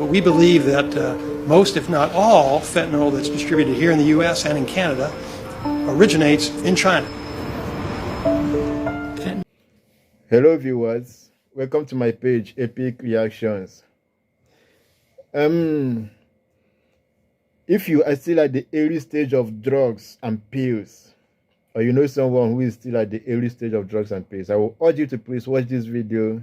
But we believe that most, if not all, fentanyl that's distributed here in the U.S. and in Canada originates in China. Hello viewers, welcome to my page, Epic Reactions. If you are still at the early stage of drugs and pills, or you know someone who is still at the early stage of drugs and pills, I will urge you to please watch this video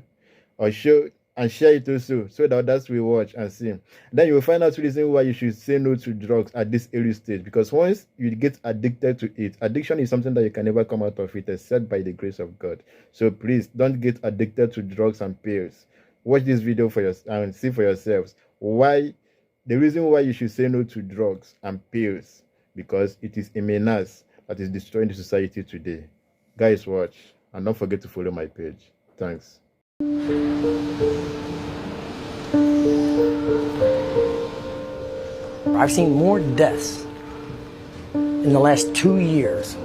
or share it also, so that others will watch and see. Then you will find out the reason why you should say no to drugs at this early stage, because once you get addicted to it, addiction is something that you can never come out of it except by the grace of God. So please don't get addicted to drugs and pills. Watch this video for yourself and see for yourselves why the reason why you should say no to drugs and pills, because it is a menace that is destroying the society today. Guys, watch and don't forget to follow my page. Thanks. I've seen more deaths in the last 2 years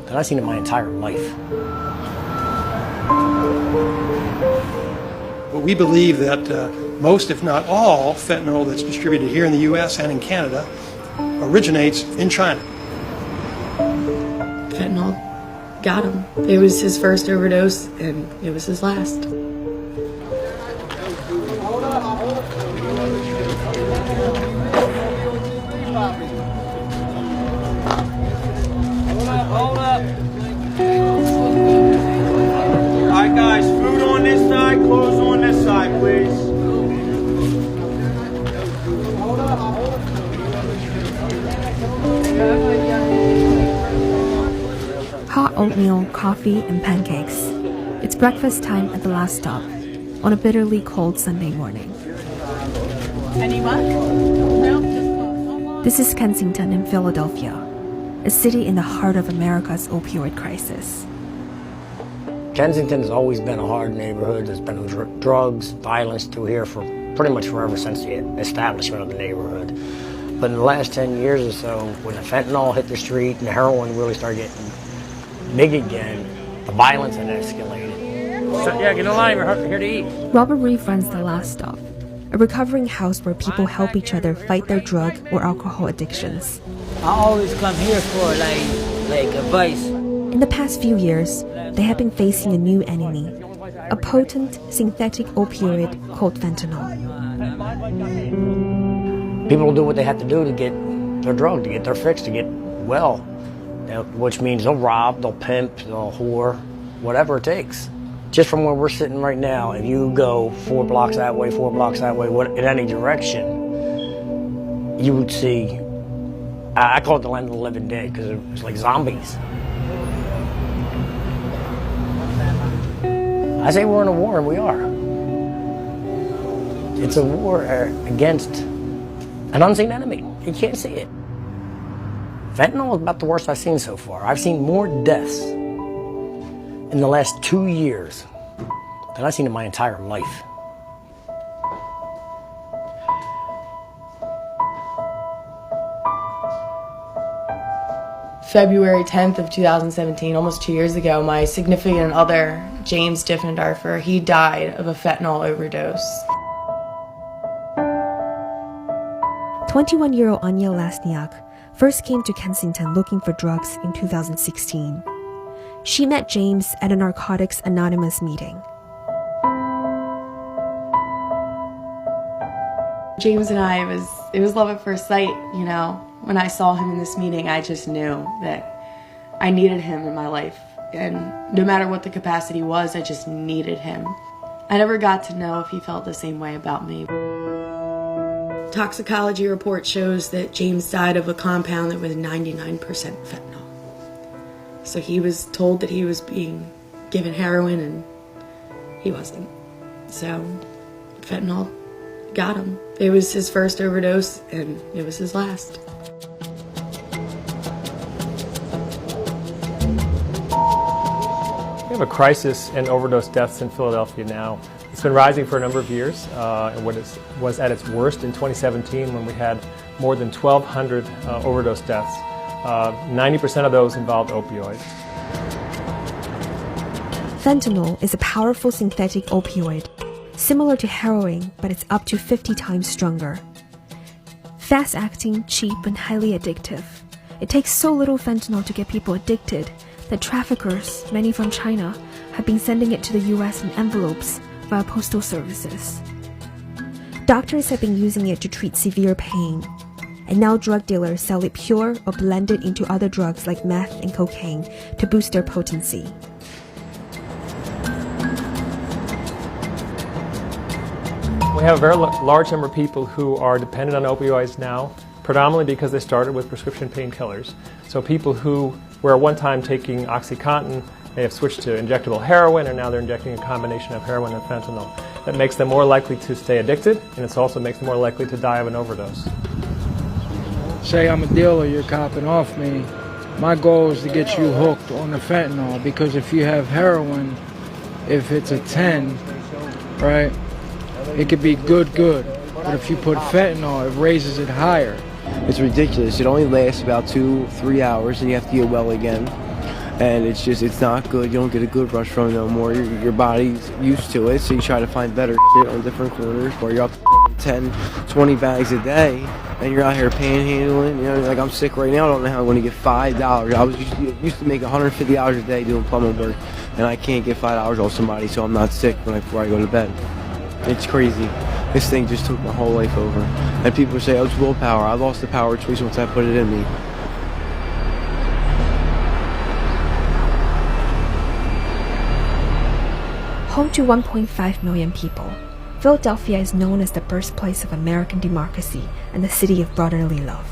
than I've seen in my entire life. But we believe that most, if not all, fentanyl that's distributed here in the U.S. and in Canada originates in China. Fentanyl got him. It was his first overdose, and it was his last. Hold up. Alright guys, food on this side, clothes on this side, please. Hot oatmeal, coffee, and pancakes. It's breakfast time at the last stop on a bitterly cold Sunday morning. Any luck? No. This is Kensington in Philadelphia, a city in the heart of America's opioid crisis. Kensington has always been a hard neighborhood. There's been drugs, violence through here for pretty much forever since the establishment of the neighborhood. But in the last 10 years or so, when the fentanyl hit the street and the heroin really started getting big again, the violence had escalated. So, yeah, get in line, we're here to eat. Robert Reeve runs The Last Stop, a recovering house where people help each other fight their drug or alcohol addictions. I always come here for like advice. In the past few years, they have been facing a new enemy, a potent synthetic opioid called fentanyl. People will do what they have to do to get their drug, to get their fix, to get well, which means they'll rob, they'll pimp, they'll whore, whatever it takes. Just from where we're sitting right now, if you go 4 blocks that way, 4 blocks that way, in any direction, you would see, I call it the land of the living dead, because it's like zombies. I say we're in a war, and we are. It's a war against an unseen enemy. You can't see it. Fentanyl is about the worst I've seen so far. I've seen more deaths in the last 2 years than I've seen in my entire life. February 10th of 2017, almost 2 years ago, my significant other, James Diffendarfer, he died of a fentanyl overdose. 21-year-old Anya Lasniak first came to Kensington looking for drugs in 2016. She met James at a Narcotics Anonymous meeting. James and I, it was love at first sight, you know. When I saw him in this meeting, I just knew that I needed him in my life. And no matter what the capacity was, I just needed him. I never got to know if he felt the same way about me. Toxicology report shows that James died of a compound that was 99% fentanyl. So he was told that he was being given heroin, and he wasn't. So fentanyl got him. It was his first overdose, and it was his last. We have a crisis in overdose deaths in Philadelphia now. It's been rising for a number of years, and was at its worst in 2017 when we had more than 1,200 overdose deaths. 90% of those involved opioids. Fentanyl is a powerful synthetic opioid. similar to heroin, but it's up to 50 times stronger. Fast-acting, cheap, and highly addictive. It takes so little fentanyl to get people addicted that traffickers, many from China, have been sending it to the US in envelopes via postal services. Doctors have been using it to treat severe pain, and now drug dealers sell it pure or blended into other drugs like meth and cocaine to boost their potency. We have a very large number of people who are dependent on opioids now, predominantly because they started with prescription painkillers. So people who were at one time taking OxyContin may have switched to injectable heroin, and now they're injecting a combination of heroin and fentanyl. That makes them more likely to stay addicted, and it also makes them more likely to die of an overdose. Say I'm a dealer, you're copping off me. My goal is to get you hooked on the fentanyl, because if you have heroin, if it's a 10, right, it could be good, but if you put fentanyl, it raises it higher. It's ridiculous. It only lasts about 2-3 hours, and you have to get well again. And it's not good. You don't get a good rush from it no more. Your body's used to it, so you try to find better shit on different corners where you're up to 10, 20 bags a day, and you're out here panhandling. You know, like I'm sick right now. I don't know how I'm going to get $5. I was used to make $150 a day doing plumbing work, and I can't get $5 off somebody, so I'm not sick before I go to bed. It's crazy. This thing just took my whole life over. And people say, oh, it's willpower. I lost the power of choice once I put it in me. Home to 1.5 million people, Philadelphia is known as the birthplace of American democracy and the city of brotherly love.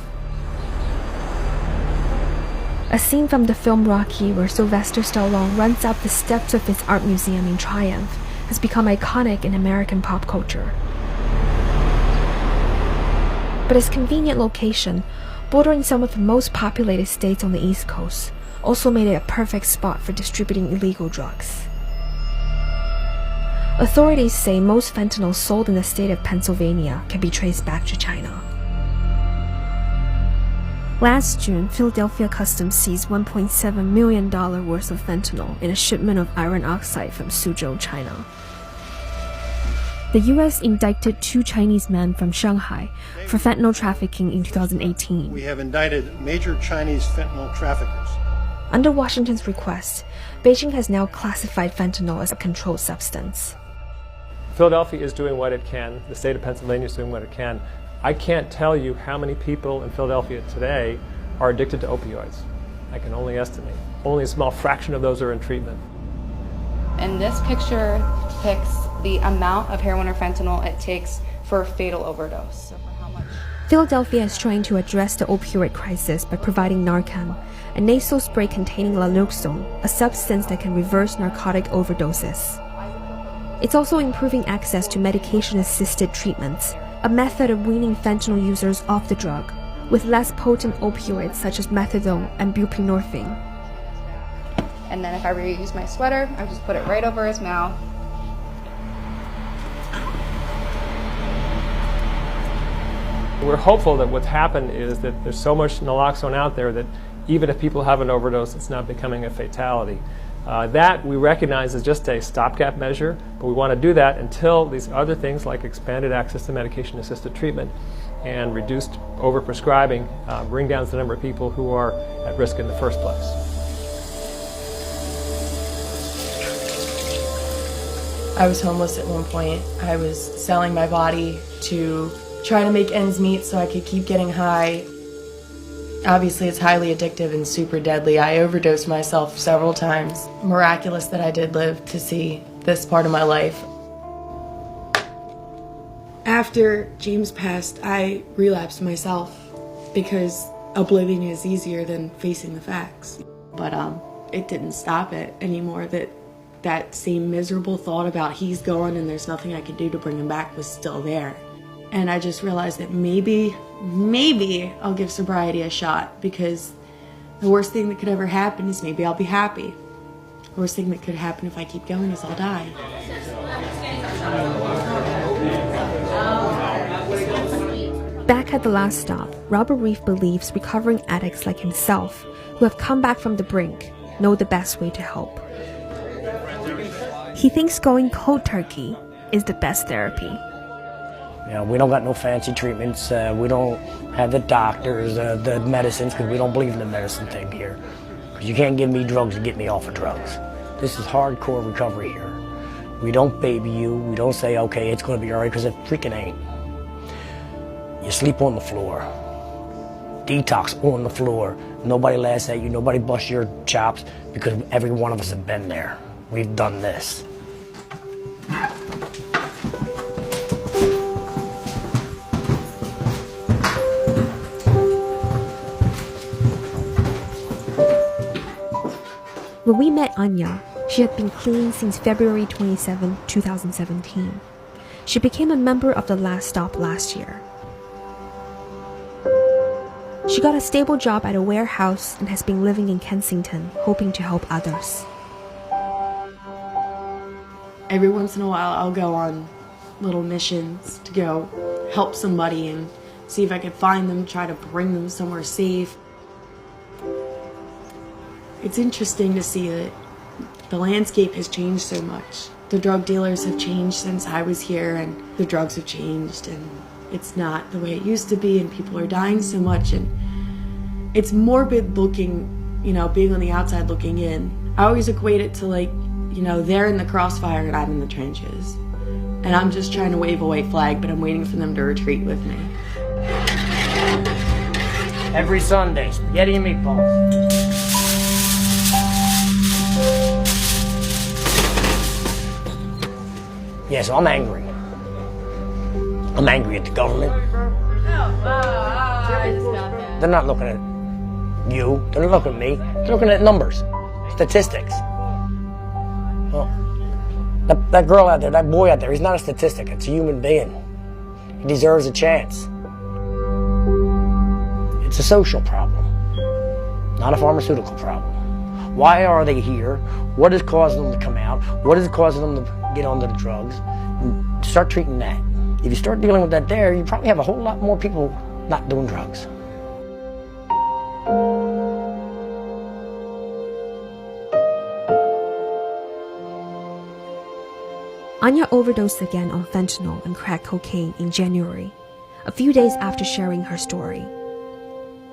A scene from the film Rocky, where Sylvester Stallone runs up the steps of his art museum in triumph, has become iconic in American pop culture. But its convenient location, bordering some of the most populated states on the East Coast, also made it a perfect spot for distributing illegal drugs. Authorities say most fentanyl sold in the state of Pennsylvania can be traced back to China. Last June, Philadelphia Customs seized $1.7 million worth of fentanyl in a shipment of iron oxide from Suzhou, China. The U.S. indicted 2 Chinese men from Shanghai for fentanyl trafficking in 2018. We have indicted major Chinese fentanyl traffickers. Under Washington's request, Beijing has now classified fentanyl as a controlled substance. Philadelphia is doing what it can. The state of Pennsylvania is doing what it can. I can't tell you how many people in Philadelphia today are addicted to opioids. I can only estimate. Only a small fraction of those are in treatment. And this picture depicts the amount of heroin or fentanyl it takes for a fatal overdose. So for how much? Philadelphia is trying to address the opioid crisis by providing Narcan, a nasal spray containing naloxone, a substance that can reverse narcotic overdoses. It's also improving access to medication-assisted treatments, a method of weaning fentanyl users off the drug, with less potent opioids such as methadone and buprenorphine. And then if I reuse my sweater, I just put it right over his mouth. We're hopeful that what's happened is that there's so much naloxone out there that even if people have an overdose, it's not becoming a fatality. That we recognize as just a stopgap measure, but we want to do that until these other things like expanded access to medication-assisted treatment and reduced overprescribing bring down the number of people who are at risk in the first place. I was homeless at one point. I was selling my body to try to make ends meet so I could keep getting high. Obviously, it's highly addictive and super deadly. I overdosed myself several times. Miraculous that I did live to see this part of my life. After James passed, I relapsed myself because oblivion is easier than facing the facts. But it didn't stop it anymore. That same miserable thought about he's gone and there's nothing I can do to bring him back was still there. And I just realized that maybe I'll give sobriety a shot, because the worst thing that could ever happen is maybe I'll be happy. The worst thing that could happen if I keep going is I'll die. Back at the last stop, Robert Reif believes recovering addicts like himself, who have come back from the brink, know the best way to help. He thinks going cold turkey, is the best therapy. You know, we don't got no fancy treatments. We don't have the doctors, the medicines, because we don't believe in the medicine thing here. Because you can't give me drugs and get me off of drugs. This is hardcore recovery here. We don't baby you. We don't say, okay, it's going to be all right, because it freaking ain't. You sleep on the floor. Detox on the floor. Nobody laughs at you. Nobody busts your chops, because every one of us have been there. We've done this. When we met Anya, she had been clean since February 27, 2017. She became a member of the Last Stop last year. She got a stable job at a warehouse and has been living in Kensington, hoping to help others. Every once in a while, I'll go on little missions to go help somebody and see if I could find them, try to bring them somewhere safe. It's interesting to see that the landscape has changed so much. The drug dealers have changed since I was here, and the drugs have changed, and it's not the way it used to be, and people are dying so much, and it's morbid looking, you know, being on the outside looking in. I always equate it to, like, you know, they're in the crossfire and I'm in the trenches. And I'm just trying to wave a white flag, but I'm waiting for them to retreat with me. Every Sunday, spaghetti and meatballs. Yeah, so I'm angry. I'm angry at the government. They're not looking at you. They're not looking at me. They're looking at numbers, statistics. Oh. That girl out there, that boy out there, he's not a statistic. It's a human being. He deserves a chance. It's a social problem, not a pharmaceutical problem. Why are they here? What is causing them to come out? What is causing them to get onto the drugs? And start treating that. If you start dealing with that there, you probably have a whole lot more people not doing drugs. Anya overdosed again on fentanyl and crack cocaine in January, a few days after sharing her story.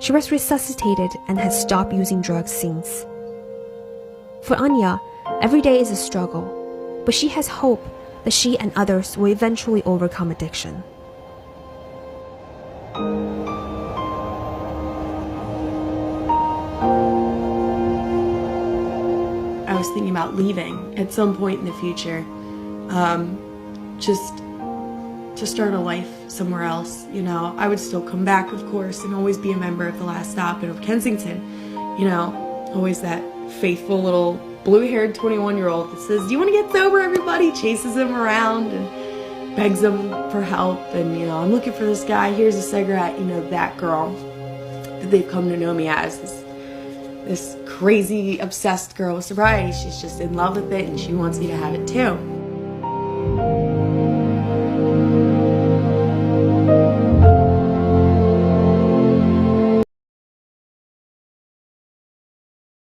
She was resuscitated and has stopped using drugs since. For Anya, every day is a struggle, but she has hope that she and others will eventually overcome addiction. I was thinking about leaving at some point in the future, just to start a life somewhere else. You know, I would still come back, of course, and always be a member of the Last Stop and of Kensington. You know, always that faithful little blue-haired 21-year-old that says, "Do you want to get sober, everybody?" Chases them around and begs them for help. And, you know, I'm looking for this guy. Here's a cigarette. You know, that girl that they've come to know me as, this crazy, obsessed girl with sobriety. She's just in love with it, and she wants me to have it too.